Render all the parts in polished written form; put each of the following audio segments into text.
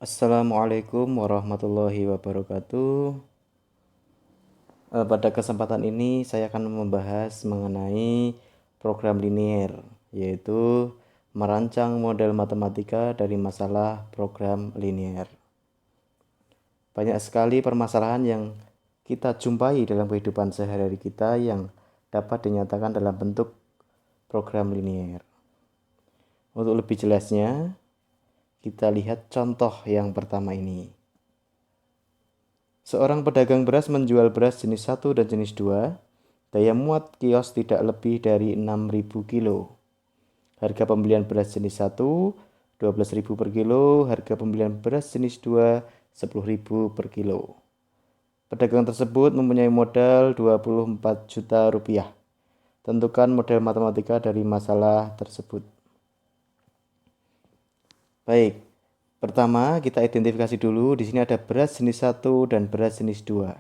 Assalamualaikum warahmatullahi wabarakatuh. Pada kesempatan ini saya akan membahas mengenai program linier, yaitu merancang model matematika dari masalah program linier. Banyak sekali permasalahan yang kita jumpai dalam kehidupan sehari-hari kita yang dapat dinyatakan dalam bentuk program linier. Untuk lebih jelasnya, kita lihat contoh yang pertama ini. Seorang pedagang beras menjual beras jenis 1 dan jenis 2. Daya muat kios tidak lebih dari 6.000 kilo. Harga pembelian beras jenis 1, 12.000 per kilo. Harga pembelian beras jenis 2, 10.000 per kilo. Pedagang tersebut mempunyai modal 24 juta rupiah. Tentukan model matematika dari masalah tersebut. Baik, pertama kita identifikasi dulu. Di sini ada beras jenis 1 dan beras jenis 2.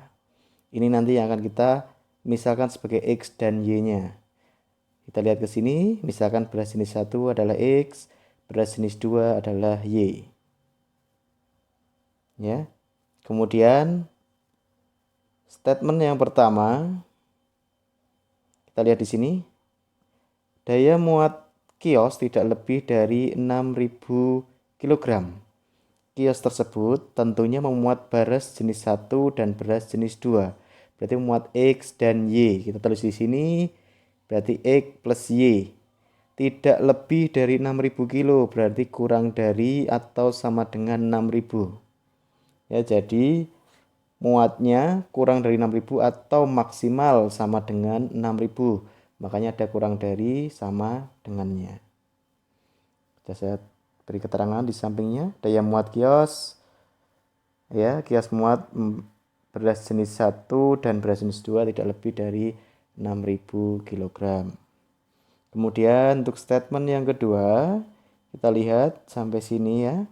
Ini nanti yang akan kita misalkan sebagai X dan Y-nya. Kita lihat ke sini, misalkan beras jenis 1 adalah X, beras jenis 2 adalah Y. Ya. Kemudian statement yang pertama, kita lihat di sini. Daya muat kios tidak lebih dari 6.000 kg. Kios tersebut tentunya memuat beras jenis 1 dan beras jenis 2. Berarti memuat X dan Y. Kita tulis di sini berarti X plus Y. Tidak lebih dari 6.000 kilo, berarti kurang dari atau sama dengan 6.000. Ya, jadi muatnya kurang dari 6.000 atau maksimal sama dengan 6.000. Makanya ada kurang dari sama dengannya. Saya beri keterangan di sampingnya. Daya muat kios, ya, kios muat beras jenis 1 dan beras jenis 2 tidak lebih dari 6.000 kg. Kemudian untuk statement yang kedua, kita lihat sampai sini ya.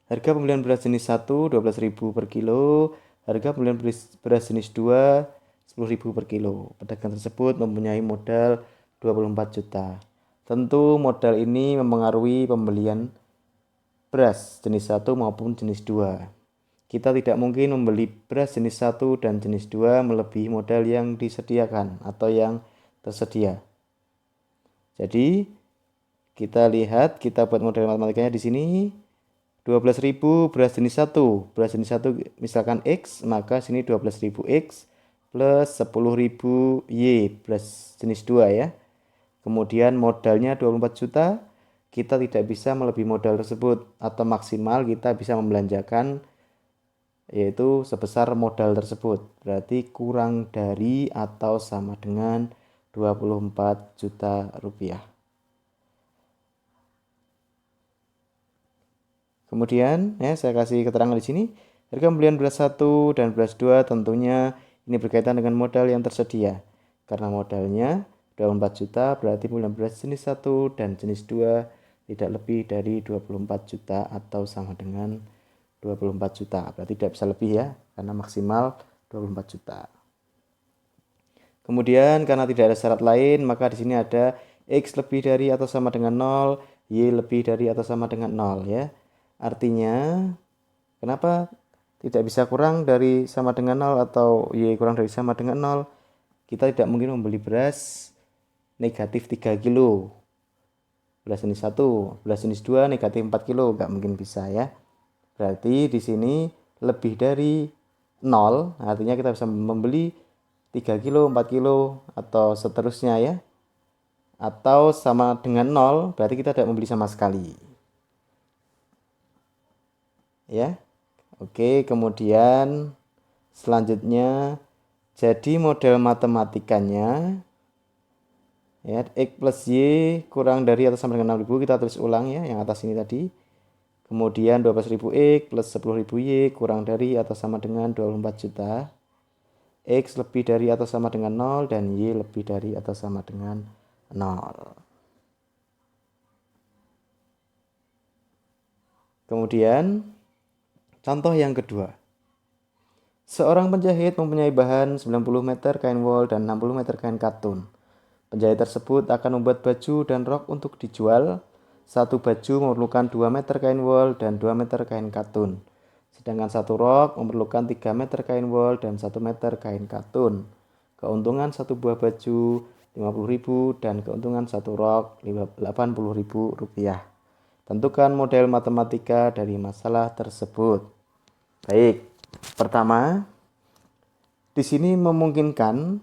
Harga pembelian beras jenis 1 12.000 per kilo, harga pembelian beras jenis 2 10.000 per kilo. Pedagang tersebut mempunyai modal 24 juta. Tentu modal ini mempengaruhi pembelian beras jenis 1 maupun jenis 2. Kita tidak mungkin membeli beras jenis 1 dan jenis 2 melebihi modal yang disediakan atau yang tersedia. Jadi kita lihat, kita buat model matematikanya di sini. 12.000 beras jenis 1. Beras jenis 1 misalkan X, maka sini 12.000 X plus 10.000 Y beras jenis 2 ya. Kemudian modalnya 24 juta, kita tidak bisa melebihi modal tersebut atau maksimal kita bisa membelanjakan yaitu sebesar modal tersebut. Berarti kurang dari atau sama dengan 24 juta rupiah. Kemudian ya saya kasih keterangan di sini. Harga pembelian beras 1 dan beras 2 tentunya ini berkaitan dengan modal yang tersedia. Karena modalnya 24 juta berarti pembelian beras jenis 1 dan jenis 2 tidak lebih dari 24 juta atau sama dengan 24 juta. Berarti tidak bisa lebih ya, karena maksimal 24 juta. Kemudian karena tidak ada syarat lain, maka di sini ada X lebih dari atau sama dengan 0, Y lebih dari atau sama dengan 0 ya. Artinya kenapa tidak bisa kurang dari sama dengan 0 atau Y kurang dari sama dengan 0? Kita tidak mungkin membeli beras negatif 3 kilo. Beras jenis 1, beras jenis 2 negatif 4 kilo, nggak mungkin bisa ya. Berarti di sini lebih dari 0, artinya kita bisa membeli 3 kilo, 4 kilo, atau seterusnya ya. Atau sama dengan 0, berarti kita tidak membeli sama sekali. Ya. Oke, kemudian selanjutnya jadi model matematikanya ya, X plus Y kurang dari atau sama dengan 6.000, kita tulis ulang ya yang atas ini tadi. Kemudian 12.000 X plus 10.000 Y kurang dari atau sama dengan 24 juta. X lebih dari atau sama dengan 0 dan Y lebih dari atau sama dengan 0. Kemudian contoh yang kedua. Seorang penjahit mempunyai bahan 90 meter kain wol dan 60 meter kain katun. Penjahit tersebut akan membuat baju dan rok untuk dijual. satu baju memerlukan 2 meter kain wol dan 2 meter kain katun. Sedangkan satu rok memerlukan 3 meter kain wol dan 1 meter kain katun. Keuntungan satu buah baju 50.000 dan keuntungan satu rok 80.000 rupiah. Tentukan model matematika dari masalah tersebut. Baik, pertama, di sini memungkinkan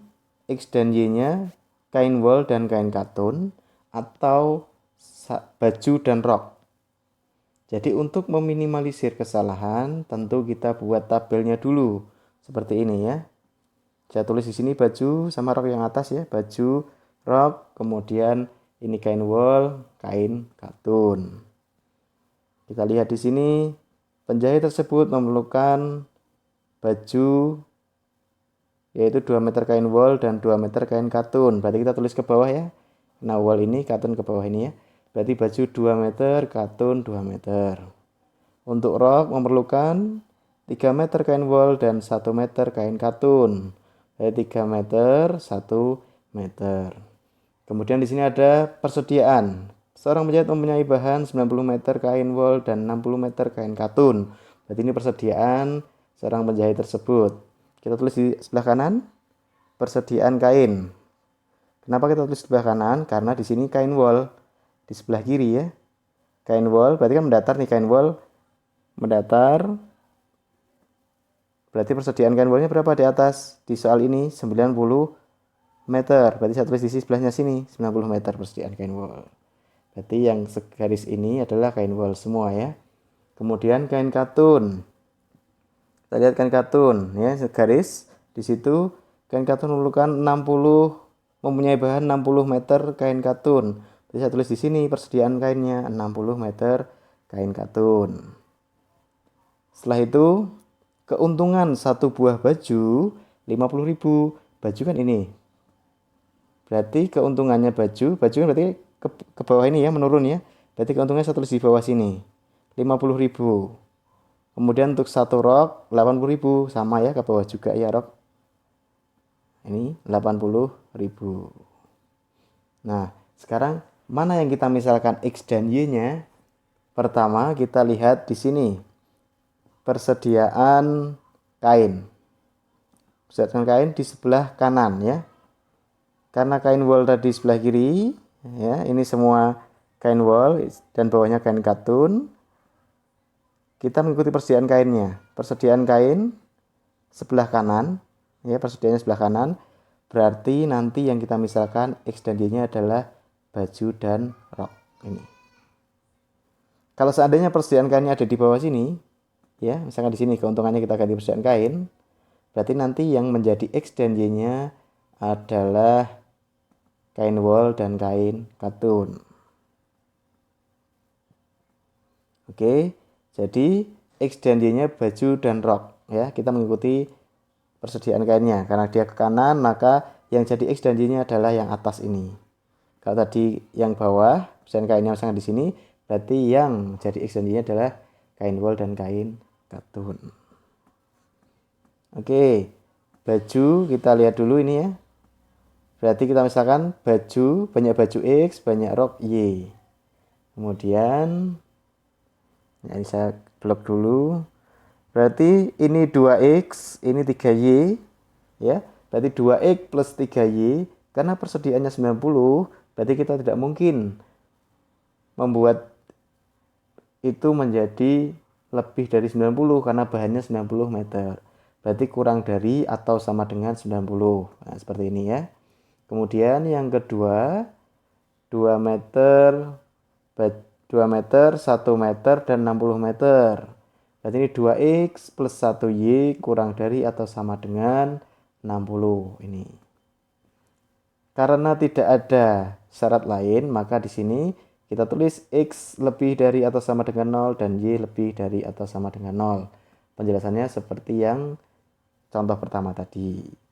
X dan Y-nya kain wol dan kain katun atau baju dan rok. Jadi untuk meminimalisir kesalahan, tentu kita buat tabelnya dulu seperti ini ya. Saya tulis di sini baju sama rok yang atas ya, baju, rok, kemudian ini kain wol, kain katun. Kita lihat di sini penjahit tersebut memerlukan baju yaitu 2 meter kain wol dan 2 meter kain katun. Berarti kita tulis ke bawah ya. Nah, wol ini, katun ke bawah ini ya. Berarti baju 2 meter, katun 2 meter. Untuk rok memerlukan 3 meter kain wol dan 1 meter kain katun. Berarti 3 meter, 1 meter. Kemudian di sini ada persediaan. Seorang penjahit mempunyai bahan 90 meter kain wol dan 60 meter kain katun. Berarti ini persediaan seorang penjahit tersebut. Kita tulis di sebelah kanan persediaan kain. Kenapa kita tulis di sebelah kanan? Karena di sini kain wol. Di sebelah kiri ya. Kain wol berarti kan mendatar nih, kain wol mendatar. Berarti persediaan kain wolnya berapa di atas? Di soal ini 90 meter. Berarti saya tulis di sebelahnya sini 90 meter persediaan kain wol. Berarti yang segaris ini adalah kain wol semua ya. Kemudian kain katun. Kita lihat kain katun ya, segaris di situ kain katun memerlukan 60, mempunyai bahan 60 meter kain katun. Jadi saya tulis di sini persediaan kainnya 60 meter kain katun. Setelah itu keuntungan satu buah baju 50.000. Baju kan ini. Berarti keuntungannya baju kan berarti ke bawah ini ya, menurun ya. Berarti keuntungannya saya tulis di bawah sini 50.000. Kemudian untuk satu rok 80.000, sama ya, ke bawah juga ya rok. Ini 80.000. Nah, sekarang mana yang kita misalkan X dan Y-nya? Pertama kita lihat di sini persediaan kain. Persediaan kain di sebelah kanan ya. Karena kain wol tadi sebelah kiri ya, ini semua kain wol dan bawahnya kain katun. Kita mengikuti persediaan kainnya. Persediaan kain sebelah kanan ya, persediaannya sebelah kanan. Berarti nanti yang kita misalkan X dan Y-nya adalah baju dan rok ini. Kalau seandainya persediaan kainnya ada di bawah sini, ya, misalkan di sini keuntungannya kita ganti persediaan kain, berarti nanti yang menjadi X dan Y-nya adalah kain wol dan kain katun. Oke, jadi X dan Y-nya baju dan rok, ya. Kita mengikuti persediaan kainnya. Karena dia ke kanan, maka yang jadi X dan Y-nya adalah yang atas ini. Kalau tadi yang bawah, persediaan kainnya sangat di sini, berarti yang jadi X dan Y-nya adalah kain wol dan kain katun. Oke, baju kita lihat dulu ini ya. Berarti kita misalkan baju, banyak baju X, banyak rok Y. Kemudian, ya ini saya blok dulu. Berarti ini 2X, ini 3Y. Ya, berarti 2X plus 3Y. Karena persediaannya 90, berarti kita tidak mungkin membuat itu menjadi lebih dari 90 karena bahannya 90 meter. Berarti kurang dari atau sama dengan 90. Nah, seperti ini ya. Kemudian yang kedua 2 meter, 2 meter, 1 meter, dan 60 meter. Berarti ini 2X plus 1Y kurang dari atau sama dengan 60 ini. Karena tidak ada syarat lain, maka di sini kita tulis X lebih dari atau sama dengan 0 dan Y lebih dari atau sama dengan 0. Penjelasannya seperti yang contoh pertama tadi.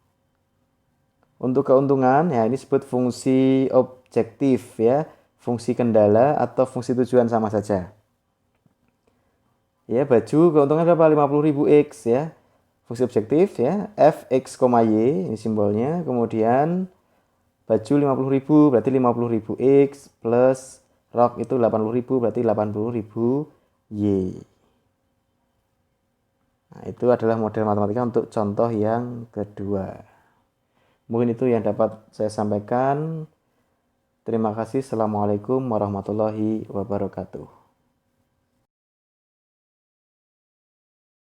Untuk keuntungan, ya ini disebut fungsi objektif ya, fungsi kendala atau fungsi tujuan sama saja. Ya, baju keuntungan berapa? 50.000 X ya. Fungsi objektif ya, Fx, Y ini simbolnya. Kemudian baju 50.000 berarti 50.000 X plus Rok itu 80.000 berarti 80.000 Y. Nah, itu adalah model matematika untuk contoh yang kedua. Mungkin itu yang dapat saya sampaikan. Terima kasih. Assalamualaikum warahmatullahi wabarakatuh.